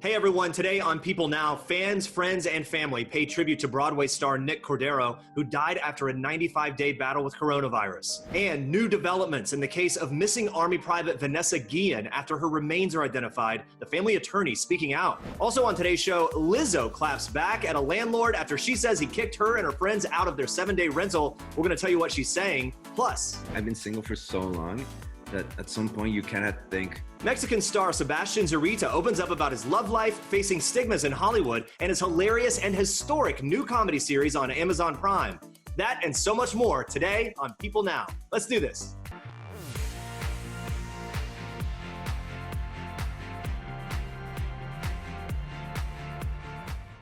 Hey everyone, today on People Now, fans, friends, and family pay tribute to Broadway star Nick Cordero, who died after a 95-day battle with coronavirus. And new developments in the case of missing Army Private Vanessa Guillen after her remains are identified, the family attorney speaking out. Also on today's show, Lizzo claps back at a landlord after she says he kicked her and her friends out of their 7-day rental. We're gonna tell you what she's saying. Plus, I've been single for so long that at some point you cannot think. Mexican star Sebastiaan Zurita opens up about his love life, facing stigmas in Hollywood, and his hilarious and historic new comedy series on Amazon Prime. That and so much more today on People Now. Let's do this.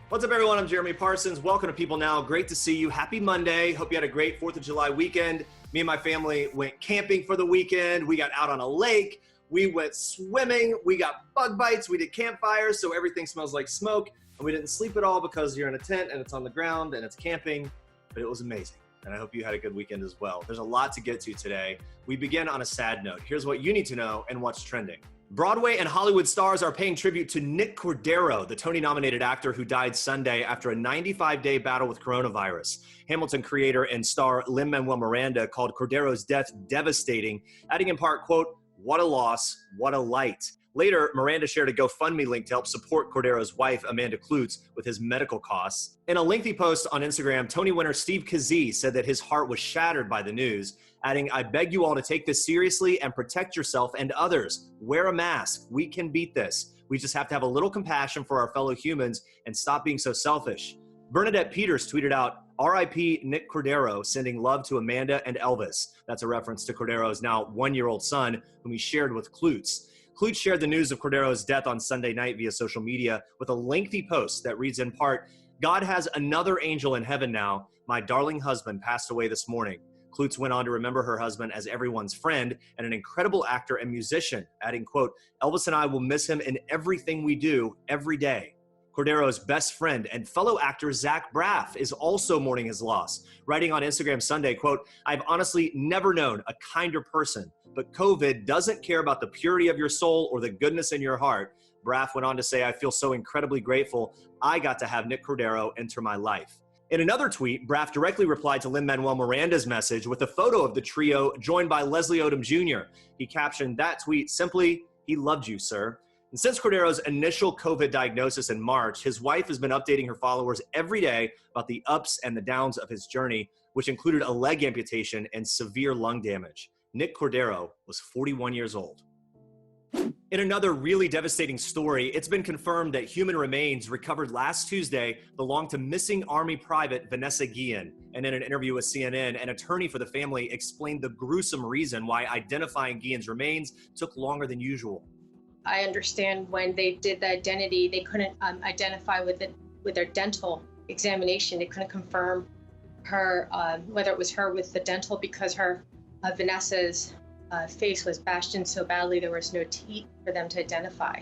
What's up, everyone? I'm Jeremy Parsons. Welcome to People Now. Great to see you. Happy Monday. Hope you had a great 4th of July weekend. Me and my family went camping for the weekend. We got out on a lake. We went swimming. We got bug bites. We did campfires, so everything smells like smoke. And we didn't sleep at all because you're in a tent and it's on the ground and it's camping. But it was amazing. And I hope you had a good weekend as well. There's a lot to get to today. We begin on a sad note. Here's what you need to know and what's trending. Broadway and Hollywood stars are paying tribute to Nick Cordero, the Tony-nominated actor who died Sunday after a 95-day battle with coronavirus. Hamilton creator and star Lin-Manuel Miranda called Cordero's death devastating, adding in part, quote, "What a loss, what a light." Later, Miranda shared a GoFundMe link to help support Cordero's wife, Amanda Klutz, with his medical costs. In a lengthy post on Instagram, Tony winner Steve Kazee said that his heart was shattered by the news, adding, "I beg you all to take this seriously and protect yourself and others. Wear a mask. We can beat this. We just have to have a little compassion for our fellow humans and stop being so selfish." Bernadette Peters tweeted out, "RIP Nick Cordero, sending love to Amanda and Elvis." That's a reference to Cordero's now 1-year-old son, whom he shared with Klutz. Klutz shared the news of Cordero's death on Sunday night via social media with a lengthy post that reads in part, "God has another angel in heaven now. My darling husband passed away this morning." Klutz went on to remember her husband as everyone's friend and an incredible actor and musician, adding, quote, "Elvis and I will miss him in everything we do every day." Cordero's best friend and fellow actor Zach Braff is also mourning his loss, writing on Instagram Sunday, quote, "I've honestly never known a kinder person, but COVID doesn't care about the purity of your soul or the goodness in your heart." Braff went on to say, "I feel so incredibly grateful I got to have Nick Cordero enter my life." In another tweet, Braff directly replied to Lin-Manuel Miranda's message with a photo of the trio joined by Leslie Odom Jr. He captioned that tweet simply, "He loved you, sir." And since Cordero's initial COVID diagnosis in March, his wife has been updating her followers every day about the ups and the downs of his journey, which included a leg amputation and severe lung damage. Nick Cordero was 41 years old. In another really devastating story, it's been confirmed that human remains recovered last Tuesday belonged to missing Army Private Vanessa Guillen. And in an interview with CNN, an attorney for the family explained the gruesome reason why identifying Guillen's remains took longer than usual. I understand when they did the identity, they couldn't identify with their dental examination. They couldn't confirm her, whether it was her with the dental, because her Vanessa's face was bashed in so badly there was no teeth for them to identify.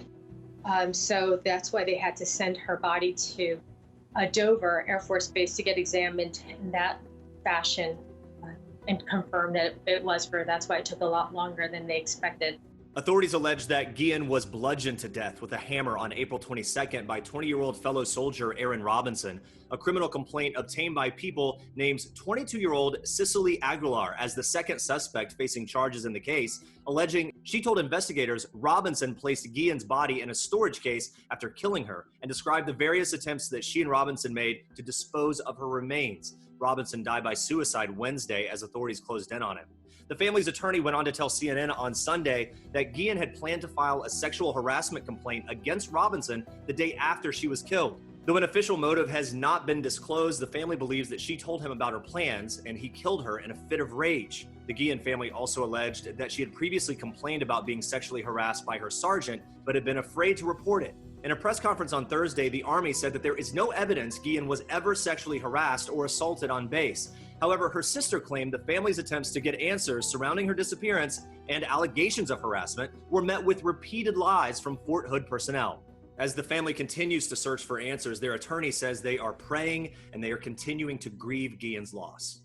So that's why they had to send her body to Dover Air Force Base to get examined in that fashion and confirm that it was her. That's why it took a lot longer than they expected. Authorities allege that Guillen was bludgeoned to death with a hammer on April 22nd by 20-year-old fellow soldier Aaron Robinson. A criminal complaint obtained by People names 22-year-old Cicely Aguilar as the second suspect facing charges in the case, alleging she told investigators Robinson placed Guillen's body in a storage case after killing her and described the various attempts that she and Robinson made to dispose of her remains. Robinson died by suicide Wednesday as authorities closed in on him. The family's attorney went on to tell CNN on Sunday that Guillen had planned to file a sexual harassment complaint against Robinson the day after she was killed. Though an official motive has not been disclosed, the family believes that she told him about her plans and he killed her in a fit of rage. The Guillen family also alleged that she had previously complained about being sexually harassed by her sergeant, but had been afraid to report it. In a press conference on Thursday, the Army said that there is no evidence Guillen was ever sexually harassed or assaulted on base. However, her sister claimed the family's attempts to get answers surrounding her disappearance and allegations of harassment were met with repeated lies from Fort Hood personnel. As the family continues to search for answers, their attorney says they are praying and they are continuing to grieve Guillen's loss.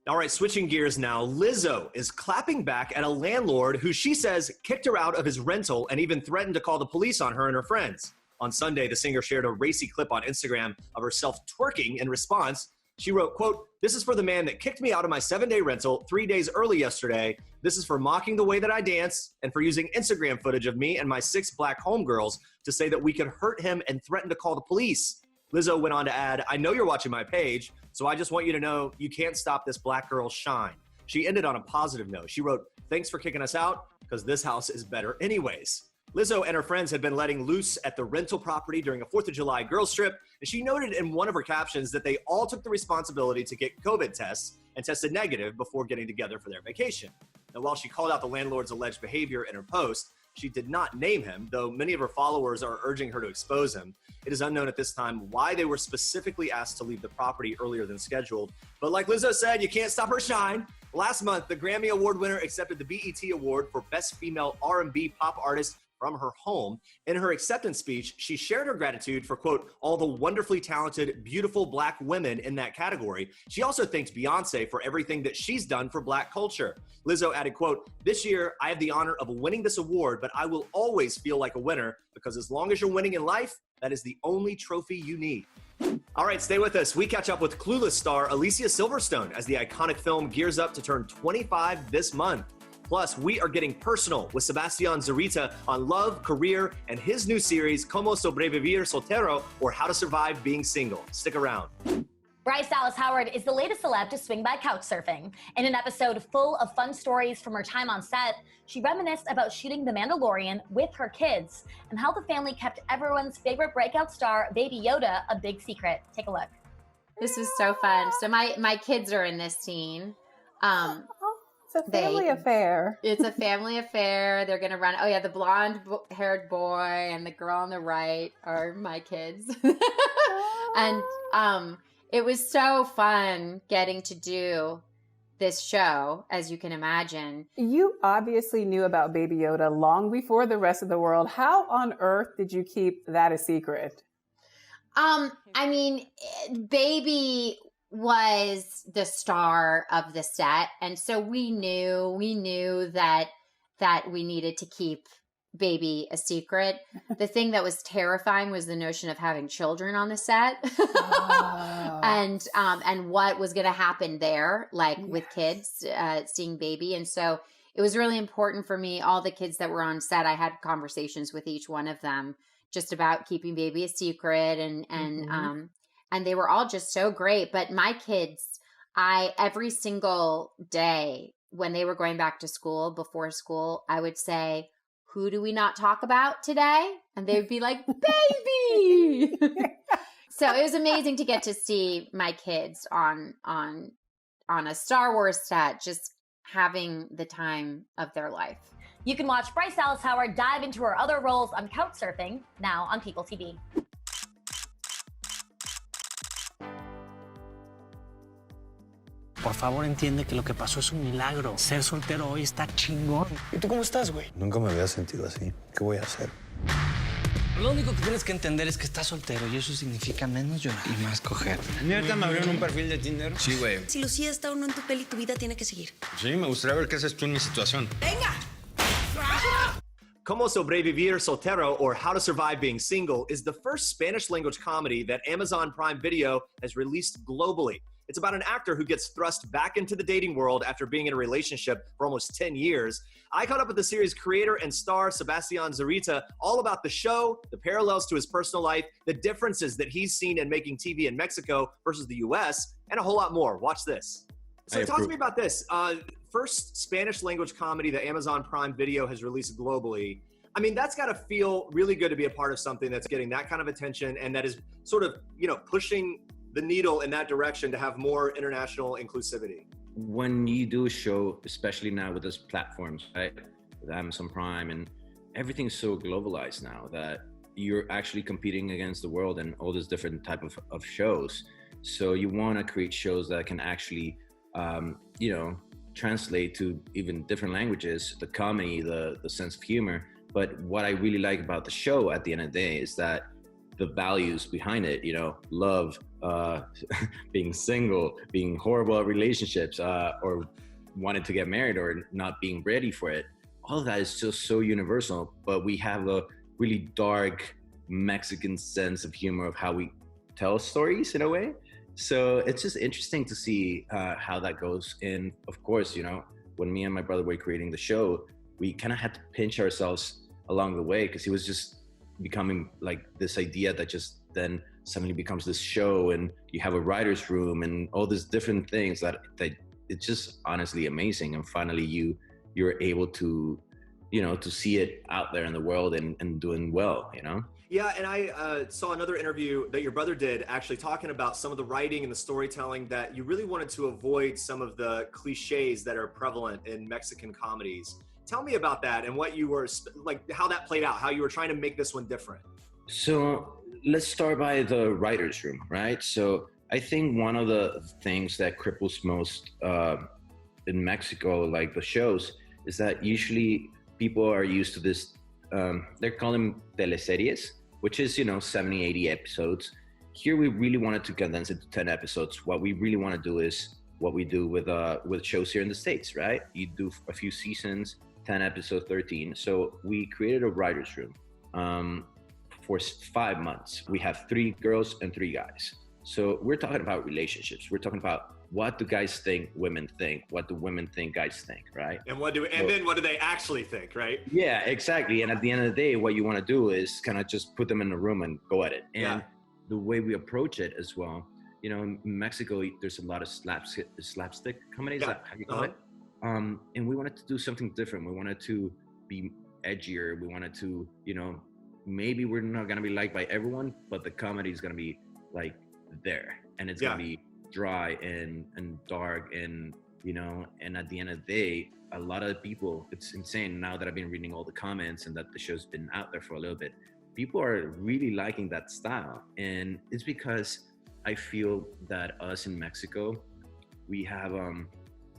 All right, switching gears now, Lizzo is clapping back at a landlord who she says kicked her out of his rental and even threatened to call the police on her and her friends. On Sunday, the singer shared a racy clip on Instagram of herself twerking in response. She wrote, quote, "This is for the man that kicked me out of my 7-day rental 3 days early yesterday. This is for mocking the way that I dance and for using Instagram footage of me and my 6 black homegirls to say that we could hurt him and threaten to call the police." Lizzo went on to add, "I know you're watching my page, so I just want you to know you can't stop this black girl's shine." She ended on a positive note. She wrote, "Thanks for kicking us out, because this house is better anyways." Lizzo and her friends had been letting loose at the rental property during a 4th of July girls trip, and she noted in one of her captions that they all took the responsibility to get COVID tests and tested negative before getting together for their vacation. Now, while she called out the landlord's alleged behavior in her post, she did not name him, though many of her followers are urging her to expose him. It is unknown at this time why they were specifically asked to leave the property earlier than scheduled. But like Lizzo said, you can't stop her shine. Last month, the Grammy Award winner accepted the BET Award for Best Female R&B Pop Artist from her home. In her acceptance speech, she shared her gratitude for, quote, all the wonderfully talented, beautiful black women in that category. She also thanks Beyonce for everything that she's done for black culture. Lizzo added, quote, "This year, I have the honor of winning this award, but I will always feel like a winner because as long as you're winning in life, that is the only trophy you need." All right, stay with us. We catch up with Clueless star Alicia Silverstone as the iconic film gears up to turn 25 this month. Plus, we are getting personal with Sebastiaan Zurita on love, career, and his new series, Como Sobrevivir Soltero, or How to Survive Being Single. Stick around. Bryce Dallas Howard is the latest celeb to swing by couch surfing. In an episode full of fun stories from her time on set, she reminisced about shooting The Mandalorian with her kids and how the family kept everyone's favorite breakout star, Baby Yoda, a big secret. Take a look. This was so fun. So my kids are in this scene. It's a family affair. It's a family affair. They're going to run. Oh, yeah, the blonde-haired boy and the girl on the right are my kids. And it was so fun getting to do this show, as you can imagine. You obviously knew about Baby Yoda long before the rest of the world. How on earth did you keep that a secret? I mean, Baby was the star of the set, and so we knew that we needed to keep Baby a secret. The thing that was terrifying was the notion of having children on the set. Oh. and what was going to happen there, like with kids seeing Baby. And so it was really important for me. All the kids that were on set, I had conversations with each one of them just about keeping Baby a secret, and they were all just so great. But my kids, every single day when they were going back to school, before school, I would say, "Who do we not talk about today?" And they would be like, "Baby." So it was amazing to get to see my kids on a Star Wars set, just having the time of their life. You can watch Bryce Dallas Howard dive into her other roles on couch surfing now on PeopleTV. Por favor, entiende que lo que pasó es un milagro. Ser soltero hoy está chingón. ¿Y tú cómo estás, güey? Nunca me había sentido así. ¿Qué voy a hacer? Lo único que tienes que entender es que estás soltero y eso significa menos llorar y más coger. ¿Neta me abrieron un perfil de Tinder? Sí, güey. Si Lucía está o no en tu peli, tu vida tiene que seguir. Sí, me gustaría ver qué haces tú en mi situación. ¡Venga! Como Sobrevivir Soltero, or How to Survive Being Single, is the first Spanish-language comedy that Amazon Prime Video has released globally. It's about an actor who gets thrust back into the dating world after being in a relationship for almost 10 years. I caught up with the series creator and star Sebastiaan Zurita all about the show, the parallels to his personal life, the differences that he's seen in making TV in Mexico versus the US, and a whole lot more. Watch this. So talk to me about this. First Spanish-language comedy that Amazon Prime Video has released globally. I mean, that's got to feel really good to be a part of something that's getting that kind of attention and that is sort of, pushing the needle in that direction to have more international inclusivity. When you do a show, especially now with those platforms, right, with Amazon Prime, and everything's so globalized now that you're actually competing against the world and all these different type of shows. So you want to create shows that can actually, translate to even different languages, the comedy, the sense of humor. But what I really like about the show at the end of the day is that the values behind it, love, being single, being horrible at relationships, or wanting to get married or not being ready for it. All of that is still so universal, but we have a really dark Mexican sense of humor of how we tell stories in a way. So it's just interesting to see how that goes. And of course, when me and my brother were creating the show, we kind of had to pinch ourselves along the way, because it was just becoming like this idea that just then suddenly becomes this show, and you have a writer's room and all these different things that it's just honestly amazing. And finally you're able to, to see it out there in the world and doing well, Yeah, and I saw another interview that your brother did, actually talking about some of the writing and the storytelling, that you really wanted to avoid some of the cliches that are prevalent in Mexican comedies. Tell me about that and what you were, like, how that played out, how you were trying to make this one different. So let's start by the writer's room, right? So I think one of the things that cripples most in Mexico, like the shows, is that usually people are used to this, they're calling teleseries, which is, 70, 80 episodes. Here, we really wanted to condense it to 10 episodes. What we really want to do is what we do with shows here in the States, right? You do a few seasons, 10 episodes, 13. So we created a writer's room for 5 months. We have 3 girls and 3 guys. So we're talking about relationships. We're talking about what do guys think women think? What do women think guys think, right? And then what do they actually think, right? Yeah, exactly. And at the end of the day, what you want to do is kind of just put them in a room and go at it. And the way we approach it as well, in Mexico, there's a lot of slapstick comedies, how you call it. And we wanted to do something different. We wanted to be edgier. We wanted to, maybe we're not going to be liked by everyone, but the comedy is going to be like there. And it's going to be dry and dark and and at the end of the day, a lot of people, it's insane now that I've been reading all the comments and that the show's been out there for a little bit, people are really liking that style. And it's because I feel that us in Mexico, we have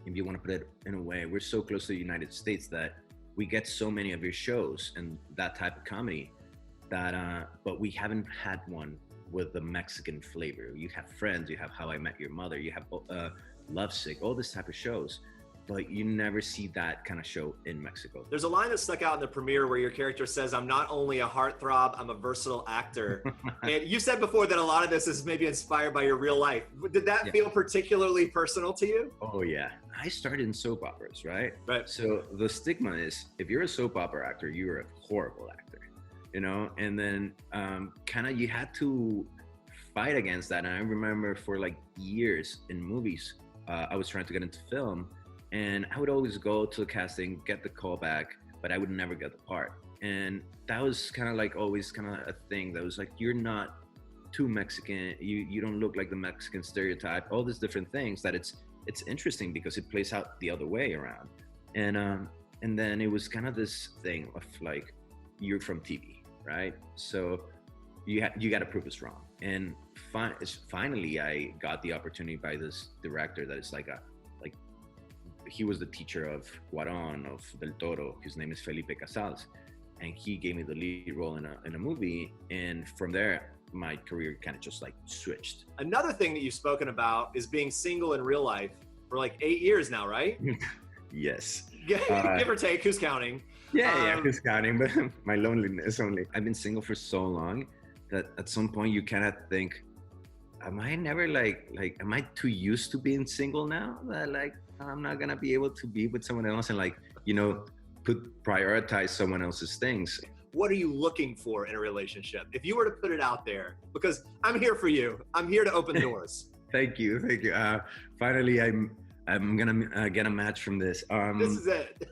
if you want to put it in a way, we're so close to the United States that we get so many of your shows and that type of comedy that but we haven't had one with the Mexican flavor. You have Friends, you have How I Met Your Mother, you have Lovesick, all this type of shows, but you never see that kind of show in Mexico. There's a line that stuck out in the premiere where your character says, "I'm not only a heartthrob, I'm a versatile actor." And you said before that a lot of this is maybe inspired by your real life. Did that feel particularly personal to you? Oh yeah, I started in soap operas, right? Right. So the stigma is, if you're a soap opera actor, you're a horrible actor. And then kind of you had to fight against that. And I remember for like years in movies, I was trying to get into film, and I would always go to the casting, get the call back, but I would never get the part. And that was kind of like always kind of a thing that was like, you're not too Mexican, you don't look like the Mexican stereotype, all these different things that it's interesting because it plays out the other way around. And then it was kind of this thing of like, you're from TV, right? So you got to prove us wrong. And finally, I got the opportunity by this director that is like he was the teacher of Cuarón, of Del Toro. His name is Felipe Casals, and he gave me the lead role in a movie. And from there, my career kind of just like switched. Another thing that you've spoken about is being single in real life for like 8 years now, right? Yes. Give or take, who's counting? Yeah, who's counting? But my loneliness only. I've been single for so long that at some point you kind of think, am I never like, am I too used to being single now that like I'm not gonna be able to be with someone else and like, prioritize someone else's things? What are you looking for in a relationship? If you were to put it out there, because I'm here for you. I'm here to open doors. Thank you. Finally, I'm gonna get a match from this. This is it.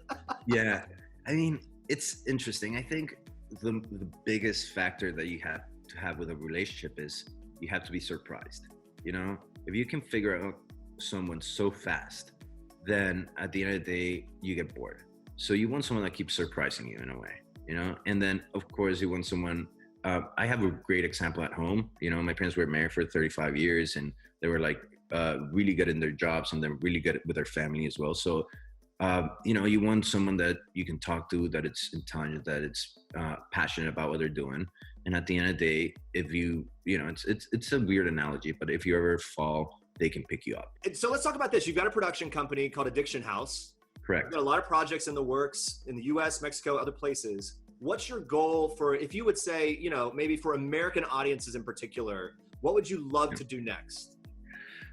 Yeah, I mean, it's interesting. I think the biggest factor that you have to have with a relationship is you have to be surprised. If you can figure out someone so fast, then at the end of the day, you get bored. So you want someone that keeps surprising you in a way, and then of course you want someone, I have a great example at home. My parents were married for 35 years and they were like really good in their jobs and they're really good with their family as well. So, you want someone that you can talk to, that it's intelligent, that it's passionate about what they're doing. And at the end of the day, if it's a weird analogy, but if you ever fall, they can pick you up. So let's talk about this. You've got a production company called Addiction House. Correct. You've got a lot of projects in the works in the US, Mexico, other places. what's your goal for, if you would say, you know, maybe for American audiences in particular, what would you love to do next?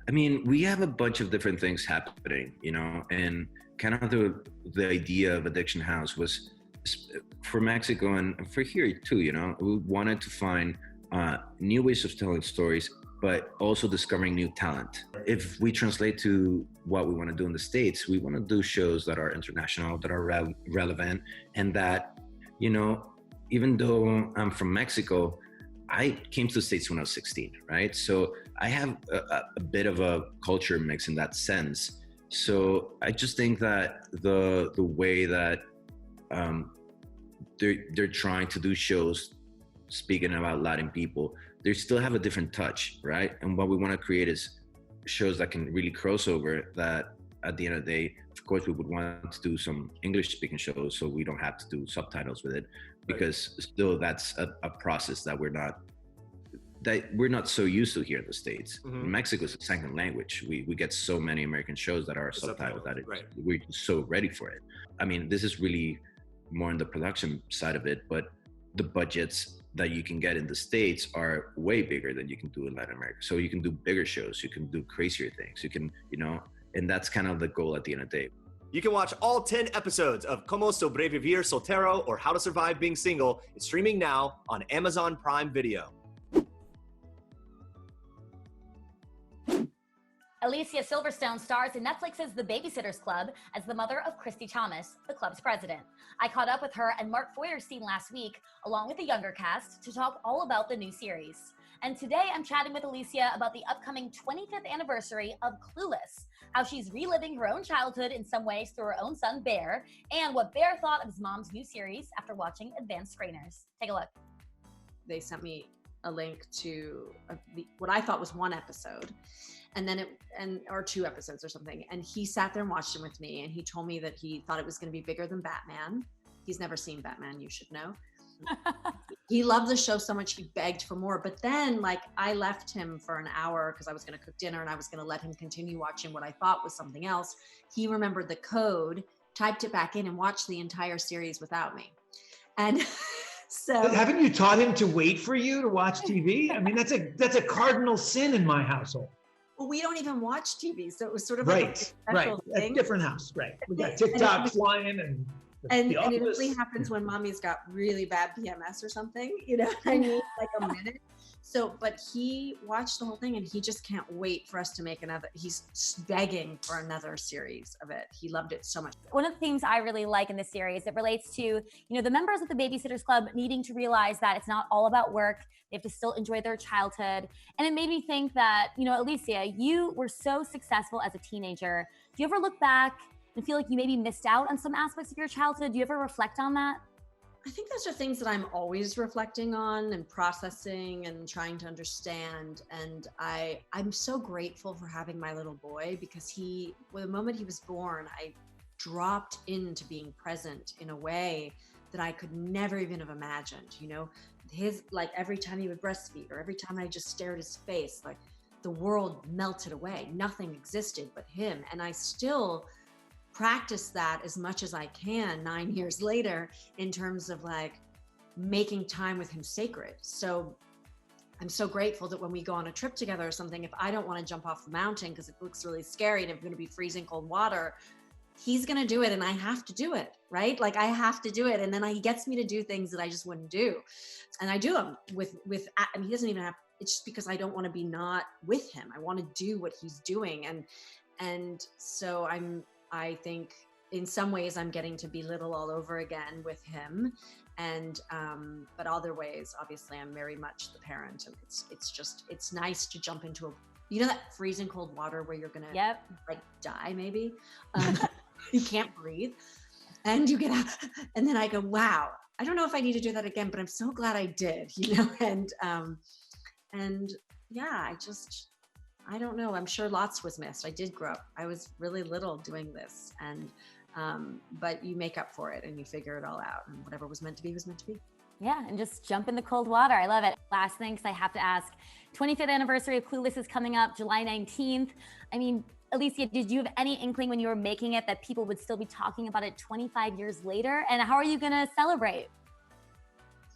I mean, we have a bunch of different things happening, you know, and kind of the idea of Addiction House was for Mexico and for here too, you know, we wanted to find new ways of telling stories, but also discovering new talent. If we translate to what we want to do in the States, we want to do shows that are international, that are relevant, and that, you know, even though I'm from Mexico, I came to the States when I was 16, right? So I have a bit of a culture mix in that sense. So I just think that the way that they're trying to do shows speaking about Latin people, they still have a different touch, right? And what we want to create is shows that can really cross over, that at the end of the day, of course, we would want to do some English-speaking shows so we don't have to do subtitles with it, because still that's a process that we're not so used to here in the States. Mm-hmm. Mexico is a second language. We get so many American shows that are subtitled that we're so ready for it. I mean, this is really more on the production side of it, but the budgets that you can get in the States are way bigger than you can do in Latin America. So you can do bigger shows, you can do crazier things, you can, you know, and that's kind of the goal at the end of the day. You can watch all 10 episodes of Como Sobrevivir Soltero or How to Survive Being Single. It's streaming now on Amazon Prime Video. Alicia Silverstone stars in Netflix's The Babysitters Club as the mother of Christy Thomas, the club's president. I caught up with her and Mark Feuerstein last week, along with the younger cast, to talk all about the new series. And today I'm chatting with Alicia about the upcoming 25th anniversary of Clueless, how she's reliving her own childhood in some ways through her own son, Bear, and what Bear thought of his mom's new series after watching advanced screeners. Take a look. They sent me a link to what I thought was one episode, and then or 2 episodes or something. And he sat there and watched it with me, and he told me that he thought it was going to be bigger than Batman. He's never seen Batman, you should know. He loved the show so much he begged for more. But then, like, I left him for an hour because I was going to cook dinner and I was going to let him continue watching what I thought was something else. He remembered the code, typed it back in, and watched the entire series without me. And so, haven't you taught him to wait for you to watch TV? I mean, that's a cardinal sin in my household. Well, we don't even watch TV, so it was sort of right, like a special thing. A different house, right? We got TikTok flying and it only happens when mommy's got really bad PMS or something, you know what I mean? Like a minute. So, but he watched the whole thing and he just can't wait for us to make another. He's begging for another series of it. He loved it so much. One of the things I really like in this series, it relates to, you know, the members of the Babysitters Club needing to realize that it's not all about work. They have to still enjoy their childhood. And it made me think that, you know, Alicia, you were so successful as a teenager. Do you ever look back and feel like you maybe missed out on some aspects of your childhood? Do you ever reflect on that? I think those are things that I'm always reflecting on and processing and trying to understand. And I'm so grateful for having my little boy, because the moment he was born, I dropped into being present in a way that I could never even have imagined. You know, like every time he would breastfeed or every time I just stared at his face, like the world melted away. Nothing existed but him. And I still practice that as much as I can 9 years later, in terms of like making time with him sacred. So I'm so grateful that when we go on a trip together or something, if I don't want to jump off the mountain because it looks really scary and it's going to be freezing cold water, he's going to do it and I have to do it, right? Like I have to do it. And then he gets me to do things that I just wouldn't do. And I do them and he doesn't even have, it's just because I don't want to be not with him. I want to do what he's doing. And so I think in some ways I'm getting to be little all over again with him. And, but other ways, obviously I'm very much the parent, and it's nice to jump into you know, that freezing cold water where you're going to like die maybe. You can't breathe and you get out, and then I go, wow, I don't know if I need to do that again, but I'm so glad I did, you know? And yeah, I don't know. I'm sure lots was missed. I did grow up. I was really little doing this, and but you make up for it and you figure it all out, and whatever was meant to be was meant to be. Yeah, and just jump in the cold water. I love it. Last thing, because I have to ask, 25th anniversary of Clueless is coming up July 19th. I mean, Alicia, did you have any inkling when you were making it that people would still be talking about it 25 years later? And how are you going to celebrate?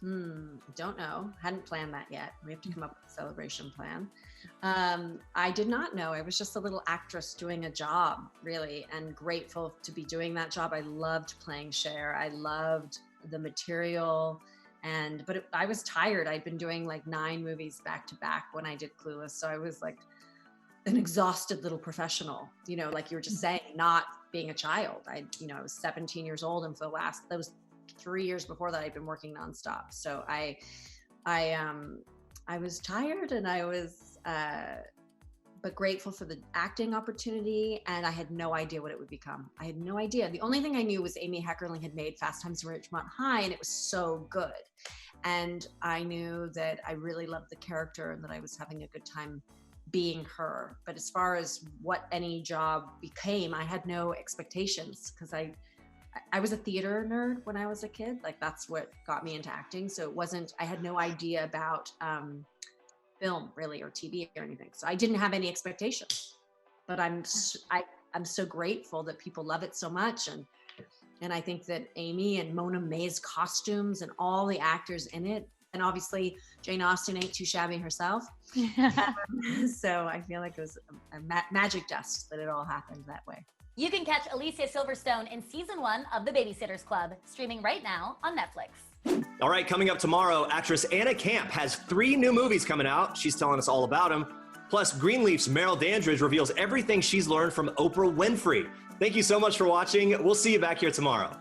Don't know. Hadn't planned that yet. We have to come up with a celebration plan. I did not know. I was just a little actress doing a job, really, and grateful to be doing that job. I loved playing Cher. I loved the material, but I was tired. I'd been doing like 9 movies back to back when I did Clueless, so I was like an exhausted little professional. You know, like you were just saying, not being a child. I was 17 years old, and for those 3 years before that, I'd been working nonstop. So I was tired, and I was, but grateful for the acting opportunity. And I had no idea what it would become. I had no idea. The only thing I knew was Amy Heckerling had made Fast Times at Ridgemont High, and it was so good. And I knew that I really loved the character and that I was having a good time being her. But as far as what any job became, I had no expectations, because I was a theater nerd when I was a kid. Like, that's what got me into acting. So I had no idea about film really, or TV or anything. So I didn't have any expectations, but I'm so grateful that people love it so much. And I think that Amy and Mona May's costumes and all the actors in it, and obviously Jane Austen ain't too shabby herself. So I feel like it was a magic dust that it all happened that way. You can catch Alicia Silverstone in season 1 of The Babysitters Club, streaming right now on Netflix. All right, coming up tomorrow, actress Anna Camp has 3 new movies coming out. She's telling us all about them. Plus, Greenleaf's Meryl Dandridge reveals everything she's learned from Oprah Winfrey. Thank you so much for watching. We'll see you back here tomorrow.